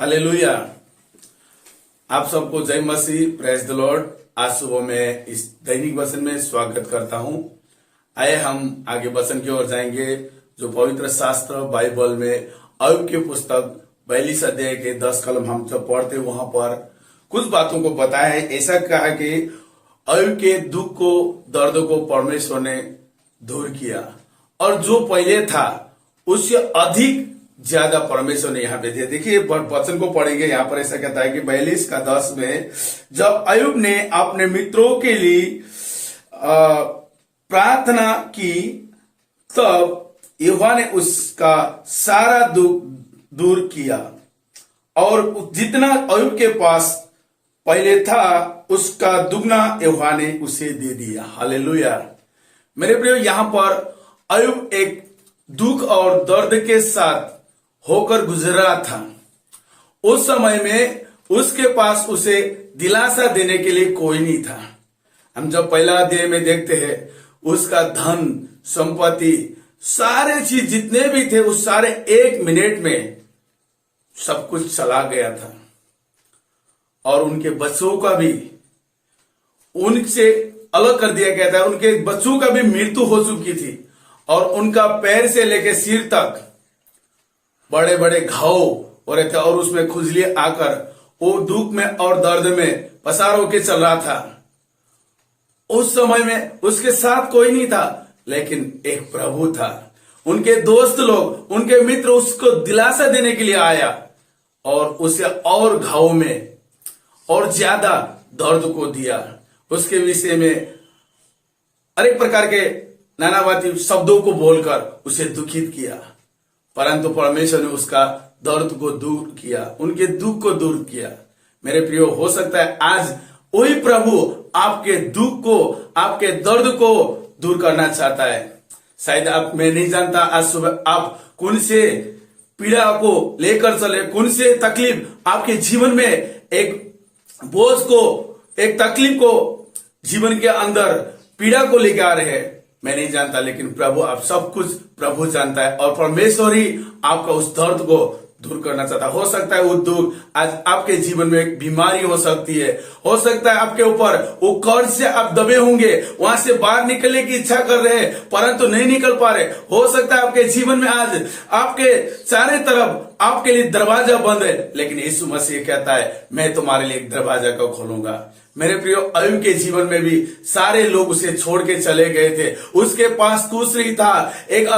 Hallelujah. आप सबको जय मसीह, प्रेज द लॉर्ड। आज सुबह में इस दैनिक वचन में स्वागत करता हूं। आइए हम आगे वचन की ओर जाएंगे जो पवित्र शास्त्र बाइबल में अय्यूब की पुस्तक 42 अध्याय के 10 कलम हम जब पढ़ते वहां पर कुछ बातों को बताया है। ऐसा कहा कि अय्यूब के दुख को, दर्द को परमेश्वर ने दूर किया और जो पहले था उससे अधिक ज्यादा परमेश्वर ने यहाँ पे दिया। देखिए वचन को पढ़ेंगे, यहाँ पर ऐसा कहता है कि 42 का 10 में जब अय्यूब ने अपने मित्रों के लिए प्रार्थना की तब यहोवा ने उसका सारा दुख दूर किया और जितना अय्यूब के पास पहले था उसका दुगना यहोवा ने उसे दे दिया। हालेलुया। मेरे प्रियो, यहां पर अय्यूब एक दुख और दर्द के साथ होकर गुजर रहा था। उस समय में उसके पास उसे दिलासा देने के लिए कोई नहीं था। हम जब पहला अध्याय में देखते हैं उसका धन संपत्ति सारे चीज जितने भी थे उस सारे एक मिनट में सब कुछ चला गया था और उनके बच्चों का भी उनसे अलग कर दिया गया था। उनके बच्चों का भी मृत्यु हो चुकी थी और उनका पैर से लेकर सिर तक बड़े बड़े घाव हो रहे थे और उसमें खुजली आकर वो दुख में और दर्द में पसार होके चल रहा था। उस समय में उसके साथ कोई नहीं था, लेकिन एक प्रभु था। उनके दोस्त लोग, उनके मित्र उसको दिलासा देने के लिए आया और उसे और घाव में और ज्यादा दर्द को दिया। उसके विषय में अनेक प्रकार के नानावाती शब्दों को बोलकर उसे दुखित किया, परंतु परमेश्वर ने उसका दर्द को दूर किया, उनके दुख को दूर किया। मेरे प्रियो, हो सकता है आज वही प्रभु आपके दुख को, आपके दर्द को दूर करना चाहता है। शायद आप, मैं नहीं जानता आज सुबह आप कौन से पीड़ा को लेकर चले, कौन से तकलीफ आपके जीवन में एक बोझ को, एक तकलीफ को जीवन के अंदर पीड़ा को लेकर आ रहे हैं। मैं नहीं जानता, लेकिन प्रभु आप सब कुछ प्रभु जानता है और परमेश्वर ही आपका उस दर्द को दूर करना चाहता है। हो सकता है वो दुख आज आपके जीवन में एक बीमारी हो सकती है, हो सकता है आपके ऊपर वो कर्ज से आप दबे होंगे, वहां से बाहर निकलने की इच्छा कर रहे हैं परंतु नहीं निकल पा रहे। हो सकता है आपके जीवन में आज आपके चारे तरफ आपके लिए दरवाजा बंद है, लेकिन यीशु मसीह कहता है मैं तुम्हारे लिए एक दरवाजा को खोलूंगा। मेरे प्रियो, अय्यूब के जीवन में भी सारे लोग उसे छोड़ के चले गए थे। उसके पास कुछ नहीं था। एक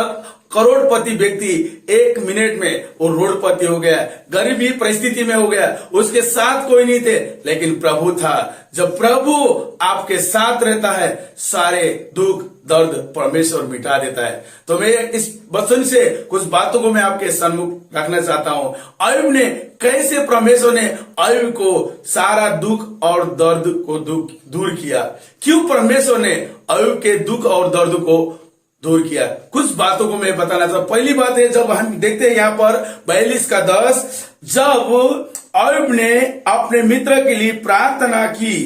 करोड़पति व्यक्ति एक मिनट में वो रोडपति हो गया, गरीबी परिस्थिति में हो गया, उसके साथ कोई नहीं थे, लेकिन प्रभु था। जब प्रभु आपके साथ रहता है सारे दुख दर्द परमेश्वर मिटा देता है। तो मैं इस वचन से कुछ बातों को मैं आपके सम्मुख रखना चाहता हूं। अय्यूब ने कैसे, परमेश्वर ने अय्यूब को सारा दुख और दर्द को दूर किया। क्यों परमेश्वर ने अय्यूब के दुख और दर्द को दूर किया, कुछ बातों को मैं बताना चाहता हूं। पहली बात है, जब हम देखते हैं यहाँ पर 42 का 10, जब अय्यूब ने अपने मित्र के लिए प्रार्थना की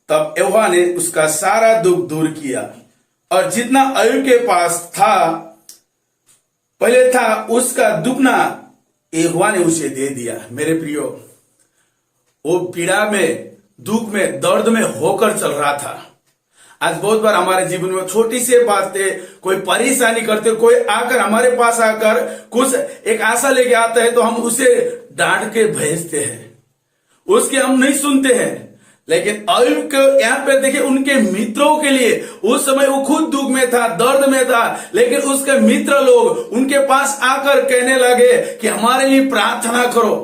तब यहोवा ने उसका सारा दुख दूर किया और जितना अय्यूब के पास था पहले था उसका दुगना यहोवा ने उसे दे दिया। मेरे प्रियो, वो पीड़ा में, दुख में, दर्द में होकर चल रहा था। आज बहुत बार हमारे जीवन में छोटी सी बातें कोई परेशानी करते, कोई आकर हमारे पास आकर कुछ एक आशा लेके आता है तो हम उसे डांट के भेजते हैं, उसके हम नहीं सुनते हैं। लेकिन अय्यूब को यहाँ पे देखिए, उनके मित्रों के लिए उस समय वो खुद दुख में था, दर्द में था, लेकिन उसके मित्र लोग उनके पास आकर कहने लगे कि हमारे लिए प्रार्थना करो।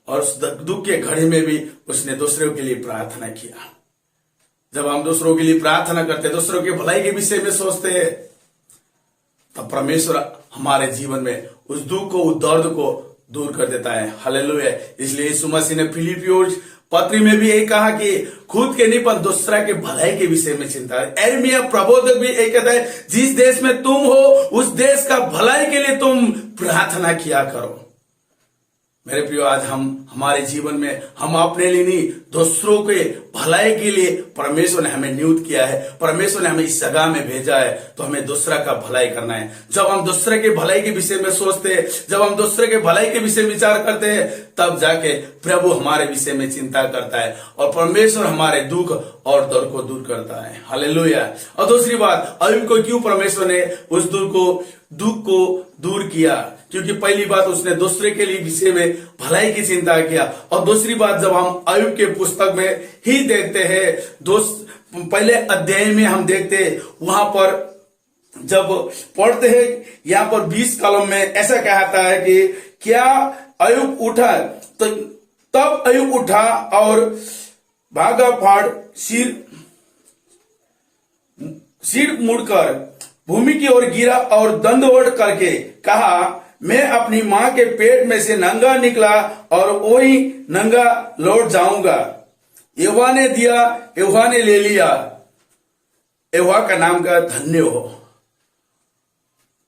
और उस दुख के घड़ी में भी उसने दूसरों के लिए प्रार्थना किया। जब हम दूसरों के लिए प्रार्थना करते हैं, दूसरों के भलाई के विषय में सोचते हैं, तब परमेश्वर हमारे जीवन में उस दुख को, उस दर्द को दूर कर देता है। हालेलुया। इसलिए यीशु मसीह ने फिलिपियों पत्री में भी यही कहा कि खुद के नहीं पर दूसरा के भलाई के विषय में चिंता है। यिर्मयाह प्रबोधक भी यही कहता है, जिस देश में तुम हो उस देश का भलाई के लिए तुम प्रार्थना किया करो। मेरे प्रियो, आज हम हमारे जीवन में हम अपने लिए नहीं, दूसरों के भलाई के लिए परमेश्वर ने हमें नियुक्त किया है। परमेश्वर ने हमें इस जगह में भेजा है, तो हमें दूसरा का भलाई करना है। जब हम दूसरे के भलाई के विषय में सोचते हैं, जब हम दूसरे के भलाई के विषय में विचार करते हैं, तब जाके प्रभु हमारे विषय में चिंता करता है और परमेश्वर हमारे दुख और दर्द को दूर करता है। हालेलुया। और दूसरी बात, अय्यूब को क्यों परमेश्वर ने उस दुख को दूर किया? क्योंकि पहली बात, उसने दूसरे के लिए विषय में भलाई की चिंता किया। और दूसरी बात, जब हम अय्यूब के पुस्तक में ही देखते हैं, पहले अध्याय में हम देखते हैं, वहां पर जब पढ़ते हैं, यहाँ पर 20 कलम में ऐसा कहता है कि क्या अय्यूब उठा, तो तब अय्यूब उठा और भागा फाड़ सिर मुड़कर भूमि की ओर गिरा और दंडवत करके कहा, मैं अपनी मां के पेट में से नंगा निकला और वही नंगा लौट जाऊंगा। यहोवा ने दिया, यहोवा ने ले लिया, यहोवा का नाम का धन्य हो।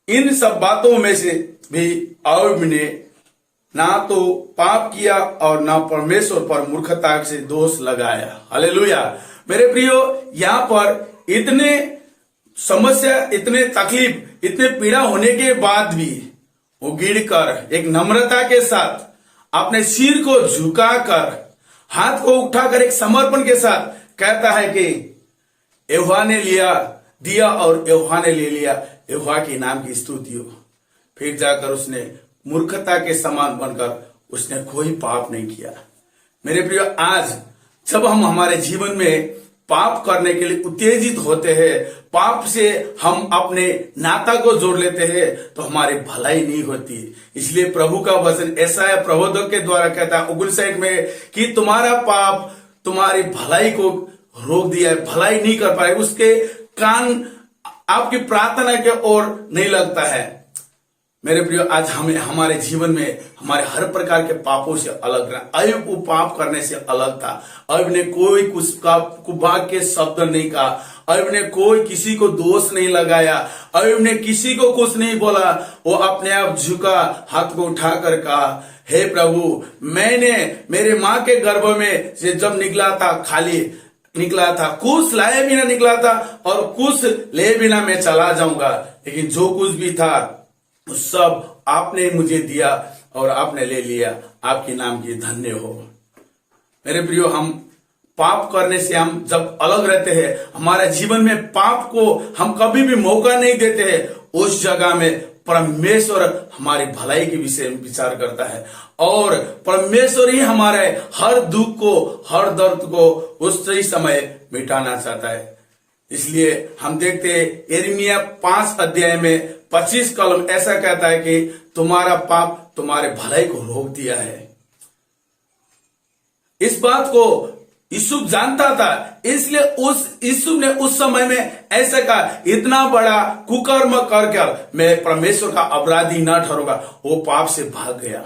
इन सब बातों में से भी अय्यूब ने ना तो पाप किया और ना परमेश्वर पर मूर्खता से दोष लगाया। हालेलुया। मेरे प्रियो, यहां पर इतने समस्या, इतने तकलीफ, इतने पीड़ा होने के बाद भी वो गिरकर एक नम्रता के साथ अपने सिर को झुकाकर, हाथ को उठाकर एक समर्पण के साथ कहता है कि यहोवा ने दिया और यहोवा ने ले लिया, यहोवा के नाम की स्तुति हो। फिर जाकर उसने मूर्खता के समान बनकर उसने कोई पाप नहीं किया। मेरे प्रियो, आज जब हम हमारे जीवन में पाप करने के लिए उत्तेजित होते हैं, पाप से हम अपने नाता को जोड़ लेते हैं, तो हमारी भलाई नहीं होती। इसलिए प्रभु का वचन ऐसा है, प्रबोधक के द्वारा कहता है 59 में कि तुम्हारा पाप तुम्हारी भलाई को रोक दिया है, भलाई नहीं कर पाए, उसके कान आपकी प्रार्थना के ओर नहीं लगता है। मेरे प्रियो, आज हमें हमारे जीवन में हमारे हर प्रकार के पापों से अलग रहना। अय्यूब को पाप करने से अलग था। अय्यूब ने कोई कुभाग के शब्द नहीं कहा, अय्यूब ने कोई किसी को दोष नहीं लगाया, अय्यूब ने किसी को कुछ नहीं बोला। वो अपने आप झुका, हाथ को उठाकर कहा, हे प्रभु, मैंने मेरे माँ के गर्भ में से जब निकला था, खाली निकला था, कुछ लाए बिना निकला था और कुछ ले बिना मैं चला जाऊंगा, लेकिन जो कुछ भी था सब आपने मुझे दिया और आपने ले लिया, आपके नाम की धन्य हो। मेरे प्रियो, हम पाप करने से हम जब अलग रहते हैं, हमारे जीवन में पाप को हम कभी भी मौका नहीं देते हैं, उस जगह में परमेश्वर हमारी भलाई के विषय में विचार करता है और परमेश्वर ही हमारे हर दुख को, हर दर्द को उस सही समय मिटाना चाहता है। इसलिए हम देखते हैं यिर्मयाह 5 अध्याय में 25 कलम ऐसा कहता है कि तुम्हारा पाप तुम्हारे भलाई को रोक दिया है। इस बात को यूसुफ जानता था, इसलिए यूसुफ ने उस समय में ऐसा कहा, इतना बड़ा कुकर्म करके मैं परमेश्वर का अपराधी न ठहरूंगा। वो पाप से भाग गया।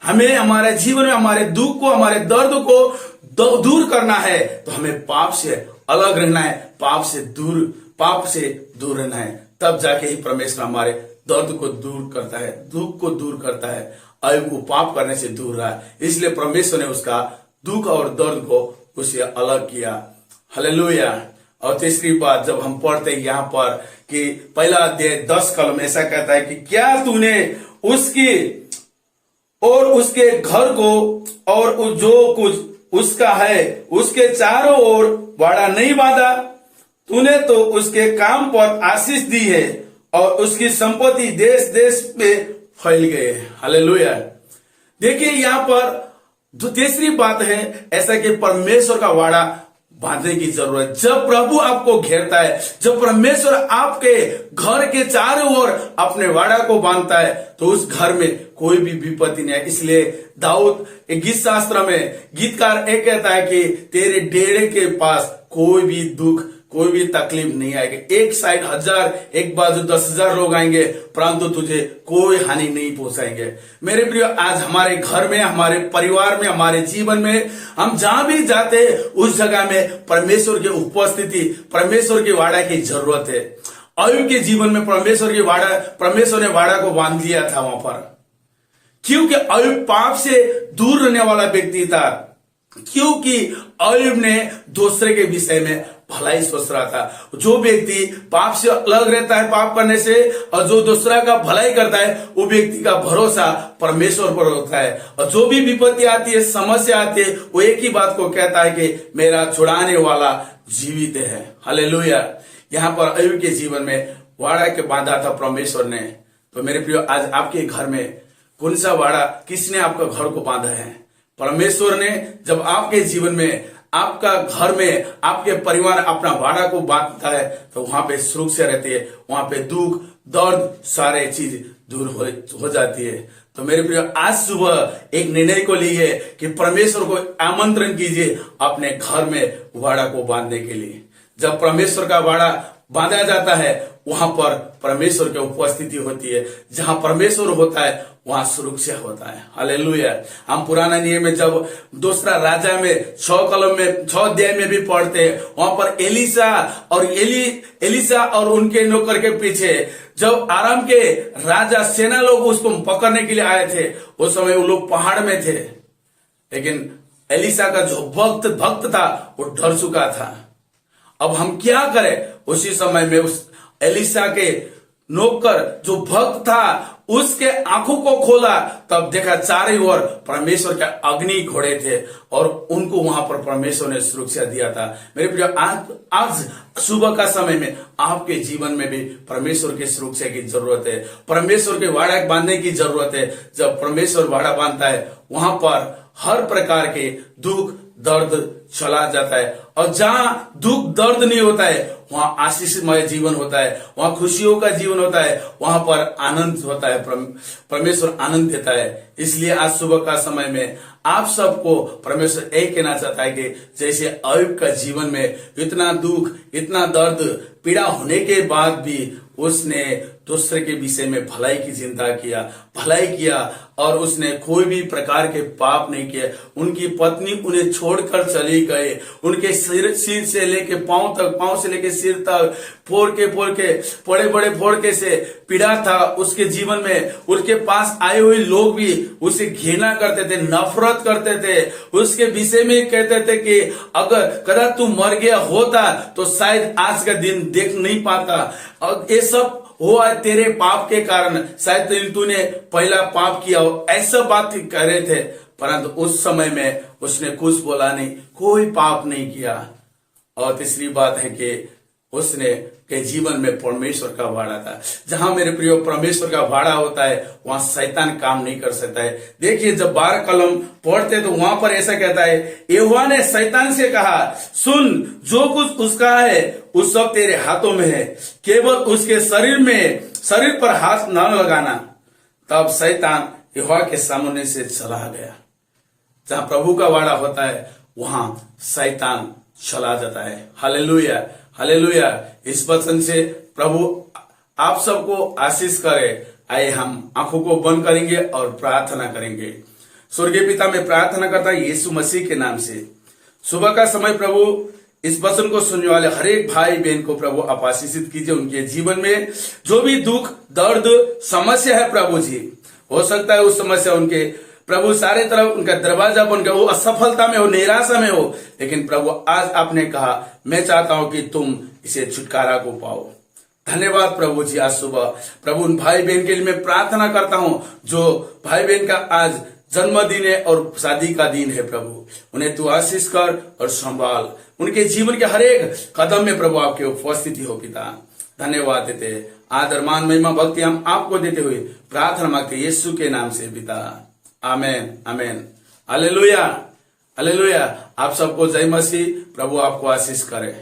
हमें हमारे जीवन में हमारे दुख को, हमारे दर्द को दूर करना है, तो हमें पाप से अलग रहना है, पाप से दूर रहना है। तब जाके ही परमेश्वर हमारे दर्द को दूर करता है, दुख को दूर करता है। अय्यूब को पाप करने से दूर रहा, इसलिए परमेश्वर ने उसका दुख और दर्द को उसे अलग किया। हालेलुया। और तीसरी बात, जब हम पढ़ते हैं यहाँ पर कि पहला अध्याय 10 कलम ऐसा कहता है कि क्या तूने उसकी और उसके घर को और जो कुछ उसका है उसके चारों ओर वाड़ा नहीं बांधा? तूने तो उसके काम पर आशीष दी है और उसकी संपत्ति देश देश में फैल गए। हालेलुया। देखिए, यहाँ पर जो तीसरी बात है ऐसा कि परमेश्वर का वाड़ा बांधने की जरूरत। जब प्रभु आपको घेरता है, जब परमेश्वर आपके घर के चारों ओर अपने वाड़ा को बांधता है, तो उस घर में कोई भी विपत्ति नहीं है। इसलिए दाऊद एक गीत शास्त्र में गीतकार एक कहता है कि तेरे डेरे के पास कोई भी दुख, कोई भी तकलीफ नहीं आएगी। एक साइड 1000, एक बाजू 10,000 लोग आएंगे, परंतु तुझे कोई हानि नहीं पहुंचाएंगे। मेरे प्रियो, आज हमारे घर में, हमारे परिवार में, हमारे जीवन में हम जहां भी जाते हैं, उस जगह में परमेश्वर की उपस्थिति, परमेश्वर के वाड़ा की जरूरत है। अय्यूब के जीवन में परमेश्वर ने वाड़ा को बांध लिया था वहां पर। क्योंकि अय्यूब पाप से दूर रहने वाला व्यक्ति था, क्योंकि अय्यूब ने दूसरे के विषय में भलाई सोच रहा था। जो व्यक्ति पाप से अलग रहता है, पाप करने से, और जो दूसरा का भलाई करता है, वो व्यक्ति का भरोसा परमेश्वर पर होता है। और जो भी विपत्ति आती है, समस्या आती है, वो एक ही बात को कहता है कि मेरा छुड़ाने वाला जीवित है। हालेलुया। यहाँ पर अय्यूब के जीवन में वाड़ा के बांधा था परमेश्वर ने। तो मेरे प्रियो, आज आपके घर में कौन सा वाड़ा, किसने आपका घर को बांधा है? परमेश्वर ने। जब आपके जीवन में, आपका घर में, आपके परिवार अपना वाड़ा को बांधता है, तो वहां पे सुरक्षा रहती है, वहां पे दुख दर्द सारे चीज दूर हो जाती है। तो मेरे प्रियो, आज सुबह एक निर्णय को लिए कि परमेश्वर को आमंत्रण कीजिए अपने घर में वाड़ा को बांधने के लिए। जब परमेश्वर का वाड़ा बांधा जाता है, वहां पर परमेश्वर की उपस्थिति होती है। जहां परमेश्वर होता है, वहां सुरक्षा होता है। हालेलुया। हम पुराना नियम में जब दूसरा राजा में 6 कलम में 6 अध्याय में भी पढ़ते हैं, वहां पर एलिसा और उनके नौकर के पीछे जब आराम के राजा सेना लोग उसको पकड़ने के लिए आए थे, उस समय वो लोग पहाड़ में थे, लेकिन एलिसा का जो भक्त था वो डर चुका था। अब हम क्या करें? उसी समय में उस एलिसा के नौकर जो भक्त था, उसके आंखों को खोला, तब देखा चारों ओर परमेश्वर के अग्नि घोड़े थे और उनको वहां पर परमेश्वर ने सुरक्षा दिया था। मेरे प्रिय, आज सुबह का समय में आपके जीवन में भी परमेश्वर की सुरक्षा की जरूरत है, परमेश्वर के वाड़ा बांधने की जरूरत है। जब परमेश्वर वाड़ा बांधता है, वहां पर हर प्रकार के दुख दर्द चला जाता है, और जहां दुख दर्द नहीं होता है, वहां आशीषमय जीवन होता है, वहां खुशियों का जीवन होता है, वहां पर आनंद होता है, परमेश्वर आनंद देता है। इसलिए आज सुबह का समय में आप सबको परमेश्वर एक कहना चाहता है कि जैसे अय्यूब का जीवन में इतना दुख, इतना दर्द, पीड़ा होने के बाद भी उसने दूसरे के विषय में भलाई की चिंता किया, भलाई किया, और उसने कोई भी प्रकार के पाप नहीं किए। उनकी पत्नी उन्हें छोड़कर चली गए, उनके सिर से लेके पांव तक, पांव से लेके सिर तक फोड़ के बड़े बड़े फोड़के से पीड़ा था उसके जीवन में। उसके पास आए हुए लोग भी उसे घृणा करते थे, नफरत करते थे, उसके विषय में कहते थे कि अगर कदा तू मर गया होता तो शायद आज का दिन देख नहीं पाता, और ये सब हुआ तेरे पाप के कारण, शायद तूने पहला पाप किया हो, ऐसा बात कह रहे थे। परंतु उस समय में उसने कुछ बोला नहीं, कोई पाप नहीं किया। और तीसरी बात है कि उसने के जीवन में परमेश्वर का वाड़ा था। जहां मेरे प्रियो परमेश्वर का वाड़ा होता है, वहां शैतान काम नहीं कर सकता है। देखिए, जब 12 कलम पढ़ते तो वहां पर ऐसा कहता है, यहोवा ने शैतान से कहा, सुन, जो कुछ उसका है उस सब तेरे हाथों में है, केवल उसके शरीर पर हाथ न लगाना। तब शैतान यहोवा के सामने से चला गया। जहां प्रभु का वाड़ा होता है, वहां शैतान चला जाता है। Hallelujah, hallelujah. इस वचन से प्रभु आप सबको आशीष करे। आइए हम आंखों को बंद करेंगे और प्रार्थना करेंगे। स्वर्गीय पिता, मैं प्रार्थना करता हूं यीशु मसीह के नाम से, सुबह का समय प्रभु इस वचन को सुनने वाले हर एक भाई बहन को प्रभु आप आशीषित कीजिए। उनके जीवन में जो भी दुख दर्द समस्या है प्रभु जी, हो सकता है उस समस्या उनके प्रभु सारे तरफ उनका दरवाजा बन गया, वो असफलता में हो, निराशा में हो, लेकिन प्रभु आज आपने कहा, मैं चाहता हूं कि तुम इसे छुटकारा को पाओ। धन्यवाद प्रभु जी। आज सुबह प्रभु उन भाई बहन के लिए मैं प्रार्थना करता हूं जो भाई बहन का आज जन्मदिन है और शादी का दिन है प्रभु, उन्हें तू आशीष कर और संभाल। उनके जीवन के हर एक कदम में प्रभु आपकी उपस्थिति हो पिता। धन्यवाद देते, आदर मान महिमा भक्ति हम आपको देते हुए प्रार्थना मांगते यीशु के नाम से पिता, आमेन, आमेन। Hallelujah, hallelujah. आप सबको जय मसीह। प्रभु आपको आशीष करे।